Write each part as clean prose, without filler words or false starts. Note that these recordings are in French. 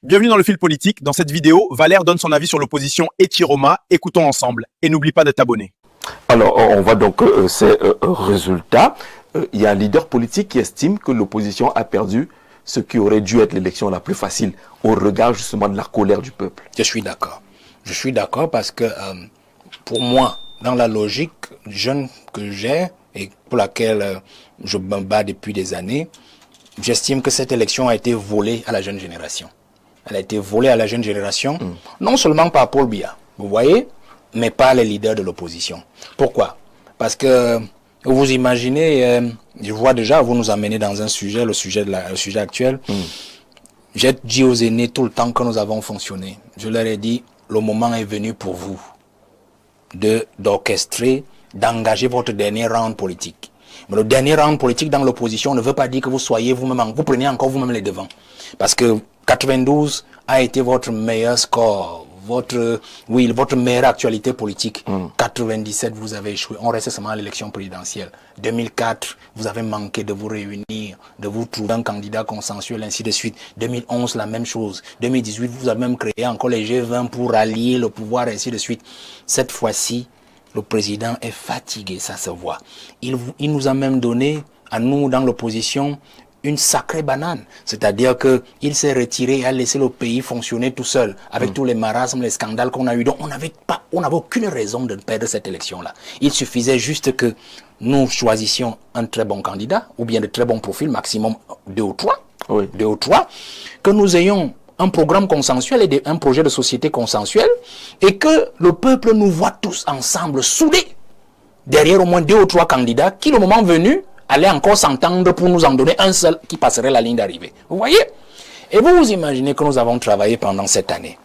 Bienvenue dans le fil politique. Dans cette vidéo, Valère donne son avis sur l'opposition et Tiroma. Écoutons ensemble et n'oublie pas de t'abonner. Alors, on voit donc ces résultats. Il y a un leader politique qui estime que l'opposition a perdu ce qui aurait dû être l'élection la plus facile au regard justement de la colère du peuple. Je suis d'accord. Je suis d'accord parce que pour moi, dans la logique jeune que j'ai et pour laquelle je me bats depuis des années, j'estime que cette élection a été volée à la jeune génération. Elle a été volée à la jeune génération, non seulement par Paul Biya, vous voyez, mais par les leaders de l'opposition. Pourquoi? Parce que vous imaginez, je vois déjà, vous nous amenez dans un sujet, le sujet actuel. J'ai dit aux aînés tout le temps que nous avons fonctionné. Je leur ai dit, le moment est venu pour vous d'orchestrer, d'engager votre dernier round politique. Mais le dernier round politique dans l'opposition ne veut pas dire que vous soyez vous-même, vous prenez encore vous-même les devants. Parce que 92 a été votre meilleur score, votre meilleure actualité politique. 97, vous avez échoué. On restait seulement à l'élection présidentielle. 2004, vous avez manqué de vous réunir, de vous trouver un candidat consensuel, ainsi de suite. 2011, la même chose. 2018, vous avez même créé encore les G20 pour allier le pouvoir, ainsi de suite. Cette fois-ci, le président est fatigué, ça se voit. Il nous a même donné, à nous dans l'opposition, une sacrée banane. C'est-à-dire qu'il s'est retiré et a laissé le pays fonctionner tout seul, avec tous les marasmes, les scandales qu'on a eu. Donc on n'avait aucune raison de perdre cette élection-là. Il suffisait juste que nous choisissions un très bon candidat, ou bien de très bons profils, maximum 2 ou 3, que nous ayons un programme consensuel et un projet de société consensuel, et que le peuple nous voit tous ensemble, soudés, derrière au moins 2 ou 3 candidats, qui, le moment venu, allaient encore s'entendre pour nous en donner un seul qui passerait la ligne d'arrivée. Vous voyez? Et vous vous imaginez que nous avons travaillé pendant cette année.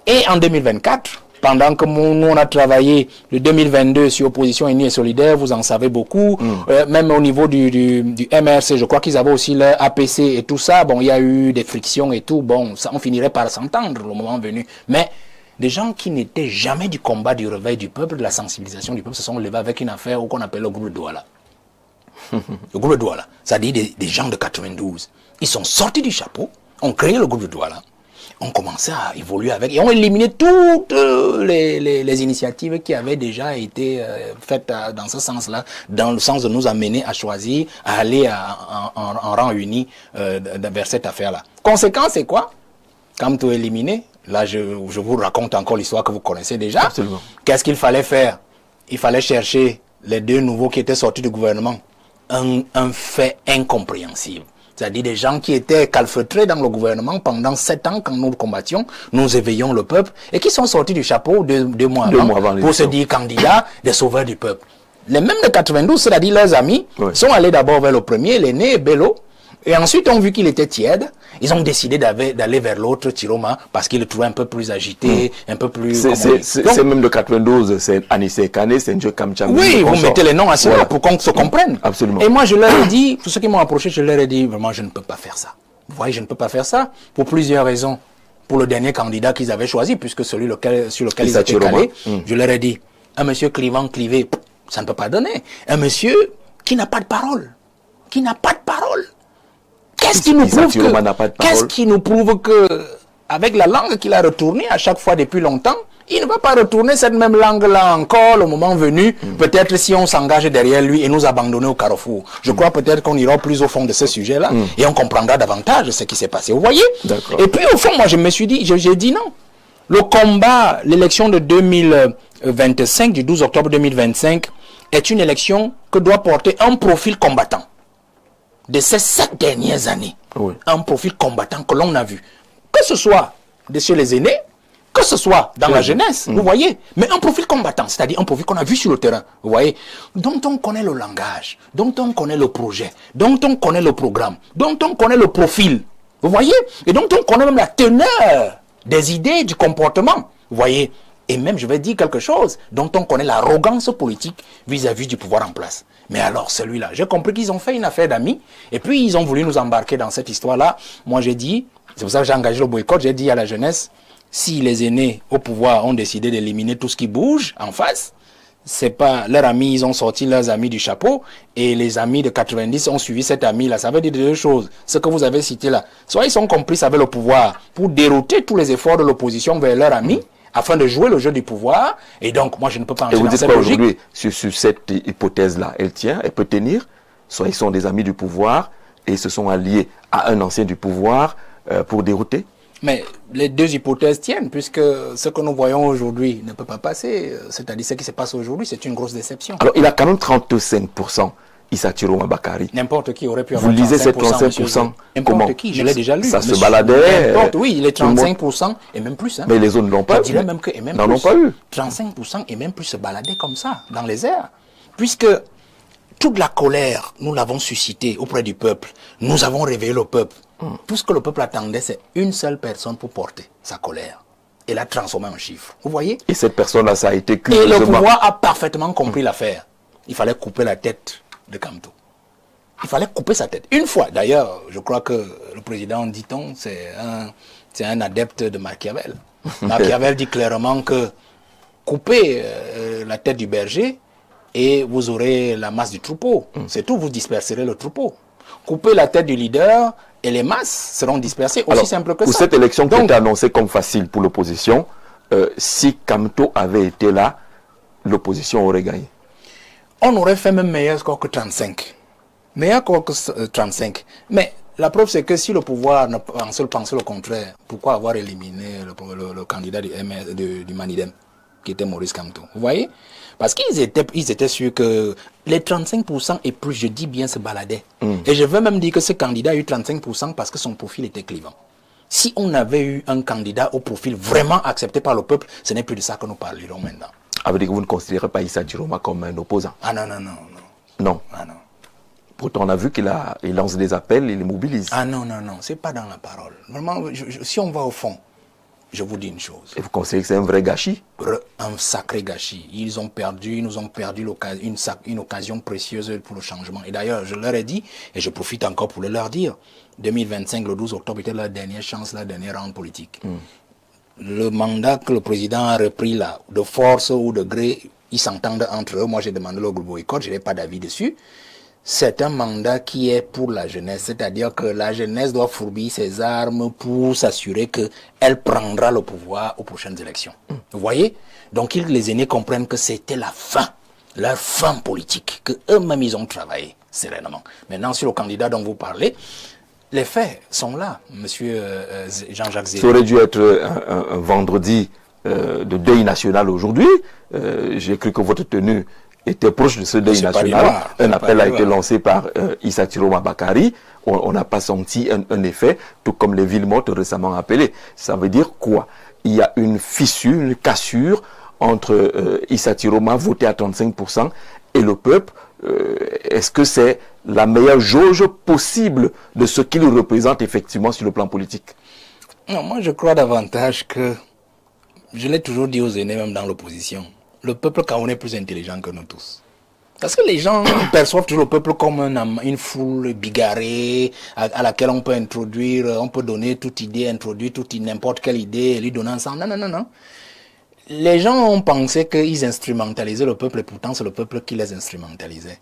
Et en 2024, pendant que nous on a travaillé le 2022 sur Opposition Unie et Solidaire, vous en savez beaucoup, même au niveau du MRC, je crois qu'ils avaient aussi leur APC et tout ça. Bon, il y a eu des frictions et tout. Bon, ça, on finirait par s'entendre le moment venu. Mais des gens qui n'étaient jamais du combat du réveil du peuple, de la sensibilisation du peuple, se sont levés avec une affaire qu'on appelle le groupe de Douala. Le groupe de Douala, c'est-à-dire des gens de 92. Ils sont sortis du chapeau, ont créé le groupe de Douala, ont commencé à évoluer avec, et ont éliminé toutes les initiatives qui avaient déjà été faites dans ce sens-là, dans le sens de nous amener à choisir, à aller en rang uni vers cette affaire-là. Conséquence, c'est quoi? Quand tout est éliminé, là je vous raconte encore l'histoire que vous connaissez déjà. Absolument. Qu'est-ce qu'il fallait faire? Il fallait chercher les 2 nouveaux qui étaient sortis du gouvernement. Un fait incompréhensible. C'est-à-dire des gens qui étaient calfeutrés dans le gouvernement pendant 7 ans quand nous combattions, nous éveillons le peuple, et qui sont sortis du chapeau 2 mois avant pour se dire candidats des sauveurs du peuple. Les mêmes de 92, c'est-à-dire leurs amis, sont allés d'abord vers le premier, l'aîné, Bello, et ensuite ont vu qu'il était tiède. Ils ont décidé d'aller vers l'autre, Tiroma, parce qu'il le trouvait un peu plus agité, un peu plus... C'est même de 92, c'est Anissé Kane, c'est Ndjo Kamcham. Oui, vous mettez les noms à cela pour qu'on se comprenne. Absolument. Et moi, je leur ai dit, tous ceux qui m'ont approché, je leur ai dit, vraiment, je ne peux pas faire ça. Vous voyez, je ne peux pas faire ça pour plusieurs raisons. Pour le dernier candidat qu'ils avaient choisi, puisque sur lequel ils étaient calés, je leur ai dit, un monsieur clivant, clivé, ça ne peut pas donner. Un monsieur qui n'a pas de parole. Qui n'a pas de parole. Qu'est-ce qui nous prouve que, avec la langue qu'il a retournée à chaque fois depuis longtemps, il ne va pas retourner cette même langue-là encore le moment venu, peut-être si on s'engage derrière lui et nous abandonner au carrefour. Je crois peut-être qu'on ira plus au fond de ce sujet-là et on comprendra davantage ce qui s'est passé. Vous voyez? Et puis au fond, moi je me suis dit, j'ai dit non. Le combat, l'élection de 2025, du 12 octobre 2025, est une élection que doit porter un profil combattant. De ces 7 dernières années, un profil combattant que l'on a vu, que ce soit chez les aînés, que ce soit dans la jeunesse, vous voyez, mais un profil combattant, c'est-à-dire un profil qu'on a vu sur le terrain, vous voyez, dont on connaît le langage, dont on connaît le projet, dont on connaît le programme, dont on connaît le profil, vous voyez, et dont on connaît même la teneur des idées, du comportement, vous voyez, et même, je vais dire quelque chose, dont on connaît l'arrogance politique vis-à-vis du pouvoir en place. Mais alors, celui-là, j'ai compris qu'ils ont fait une affaire d'amis, et puis ils ont voulu nous embarquer dans cette histoire-là. Moi, j'ai dit, c'est pour ça que j'ai engagé le boycott, j'ai dit à la jeunesse, si les aînés au pouvoir ont décidé d'éliminer tout ce qui bouge en face, c'est pas leurs amis, ils ont sorti leurs amis du chapeau et les amis de 90 ont suivi cet ami-là. Ça veut dire deux choses. Ce que vous avez cité là. Soit ils sont complices avec le pouvoir pour dérouter tous les efforts de l'opposition vers leurs amis afin de jouer le jeu du pouvoir. Et donc, moi, je ne peux pas entrer dans cette logique. Et vous dites quoi aujourd'hui sur cette hypothèse-là? Elle tient, elle peut tenir? Soit ils sont des amis du pouvoir et ils se sont alliés à un ancien du pouvoir pour dérouter? Mais les deux hypothèses tiennent, puisque ce que nous voyons aujourd'hui ne peut pas passer. C'est-à-dire ce qui se passe aujourd'hui, c'est une grosse déception. Alors, il a quand même 35%, Issa Chiroma Bakary. N'importe qui aurait pu avoir 35%. Vous lisez ces 35%? N'importe qui, je l'ai déjà lu. Ça se baladait. N'importe, oui, il est 35% et même plus. Hein. Mais les autres ne l'ont pas eu. Je dirais même que, et même n'en plus. ont pas eu. 35% et même plus se balader comme ça, dans les airs. Puisque toute la colère, nous l'avons suscitée auprès du peuple. Nous avons réveillé le peuple. Tout ce que le peuple attendait, c'est une seule personne pour porter sa colère et la transformer en chiffres. Vous voyez? Et cette personne-là, ça a été curieusement... Et le pouvoir a parfaitement compris l'affaire. Il fallait couper la tête de Kamto. Il fallait couper sa tête. Une fois, d'ailleurs, je crois que le président, dit-on, c'est un adepte de Machiavel. Machiavel dit clairement que coupez la tête du berger et vous aurez la masse du troupeau. C'est tout, vous disperserez le troupeau. Coupez la tête du leader et les masses seront dispersées, aussi simple que ça. Pour cette élection qui était annoncée comme facile pour l'opposition, si Kamto avait été là, l'opposition aurait gagné. On aurait fait même meilleur score que 35. Meilleur score que 35. Mais la preuve, c'est que si le pouvoir pensait le contraire, pourquoi avoir éliminé le candidat du Manidem, qui était Maurice Kamto? Vous voyez? Parce qu'ils étaient sûrs que les 35% et plus, je dis bien, se baladaient. Et je veux même dire que ce candidat a eu 35% parce que son profil était clivant. Si on avait eu un candidat au profil vraiment accepté par le peuple, ce n'est plus de ça que nous parlerons maintenant. Ça veut dire que vous ne considérez pas Issa Chiroma comme un opposant? Ah non, non, non. Non. Ah non. Pourtant, on a vu qu'il lance des appels, il les mobilise. Ah non, non, non, c'est pas dans la parole. Vraiment, si on va au fond, je vous dis une chose. Et vous considérez que c'est un vrai gâchis? Un sacré gâchis. Ils nous ont perdu une occasion précieuse pour le changement. Et d'ailleurs, je leur ai dit, et je profite encore pour le leur dire, 2025, le 12 octobre était la dernière chance, la dernière ronde politique. Le mandat que le président a repris là, de force ou de gré, ils s'entendent entre eux. Moi, j'ai demandé le groupe boycott, je n'ai pas d'avis dessus. C'est un mandat qui est pour la jeunesse, c'est-à-dire que la jeunesse doit fourbir ses armes pour s'assurer qu'elle prendra le pouvoir aux prochaines élections. Vous voyez? Donc les aînés comprennent que c'était la fin, leur fin politique, qu'eux-mêmes ils ont travaillé sereinement. Maintenant, sur le candidat dont vous parlez, les faits sont là, monsieur Jean-Jacques Zéry. Ça aurait dû être un vendredi de deuil national aujourd'hui. J'ai cru que votre tenue était proche de ce deuil national. Un appel a été lancé par Issa Chiroma Bakary. On n'a pas senti un effet, tout comme les villes mortes récemment appelées. Ça veut dire quoi? Il y a une fissure, une cassure entre Issa Chiroma, voté à 35%, et le peuple. Est-ce que c'est la meilleure jauge possible de ce qu'il représente effectivement sur le plan politique? Non, moi je crois davantage que, je l'ai toujours dit aux aînés, même dans l'opposition, le peuple camerounais est plus intelligent que nous tous. Parce que les gens perçoivent toujours le peuple comme une foule bigarrée à laquelle on peut donner toute idée, introduire n'importe quelle idée et lui donner ensemble. Non, non, non, non. Les gens ont pensé qu'ils instrumentalisaient le peuple et pourtant c'est le peuple qui les instrumentalisait.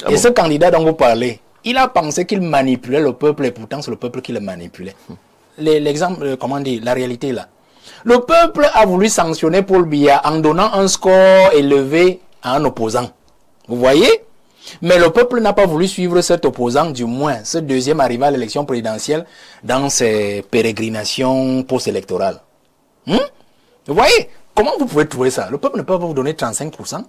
Et ce candidat dont vous parlez, il a pensé qu'il manipulait le peuple et pourtant c'est le peuple qui le manipulait. L'exemple, comment dire, la réalité là. Le peuple a voulu sanctionner Paul Biya en donnant un score élevé à un opposant. Vous voyez? Mais le peuple n'a pas voulu suivre cet opposant, du moins ce deuxième arrivé à l'élection présidentielle dans ses pérégrinations post-électorales. Vous voyez? Comment vous pouvez trouver ça? Le peuple ne peut pas vous donner 35%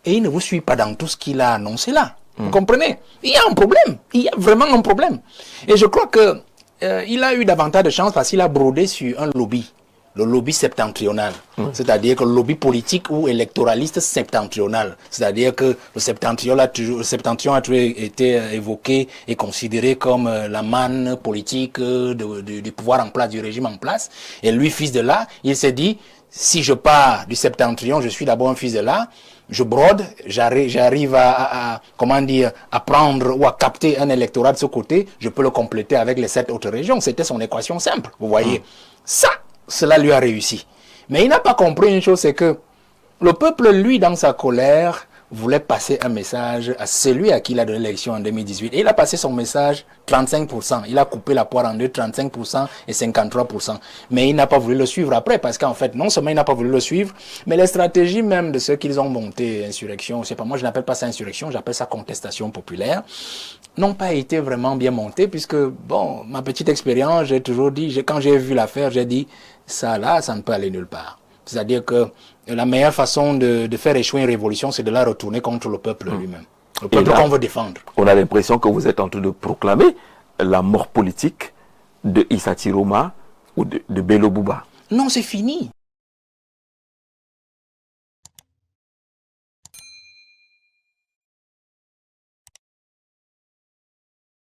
et il ne vous suit pas dans tout ce qu'il a annoncé là. Vous comprenez? Il y a un problème. Il y a vraiment un problème. Et je crois que il a eu davantage de chance parce qu'il a brodé sur un lobby. Le lobby septentrional, c'est-à-dire que le lobby politique ou électoraliste septentrional, c'est-à-dire que le septentrion a toujours été évoqué et considéré comme la manne politique du pouvoir en place, du régime en place. Et lui, fils de là, il s'est dit, si je pars du septentrion, je suis d'abord un fils de là, je brode, j'arrive à prendre ou à capter un électorat de ce côté, je peux le compléter avec les 7 autres régions. C'était son équation simple, vous voyez. Cela lui a réussi. Mais il n'a pas compris une chose, c'est que Le peuple, lui, dans sa colère, voulait passer un message à celui à qui il a donné l'élection en 2018. Et il a passé son message 35%. Il a coupé la poire en deux, 35% et 53%. Mais il n'a pas voulu le suivre après, parce qu'en fait, non seulement il n'a pas voulu le suivre, mais les stratégies même de ceux qu'ils ont monté, insurrection, je sais pas, moi je n'appelle pas ça insurrection, j'appelle ça contestation populaire, n'ont pas été vraiment bien montées, puisque, bon, ma petite expérience, j'ai toujours dit, quand j'ai vu l'affaire, j'ai dit, ça là, ça ne peut aller nulle part. C'est-à-dire que la meilleure façon de faire échouer une révolution, c'est de la retourner contre le peuple lui-même. Le peuple qu'on veut défendre. On a l'impression que vous êtes en train de proclamer la mort politique de Issa Tiroma ou de Bello Bouba. Non, c'est fini.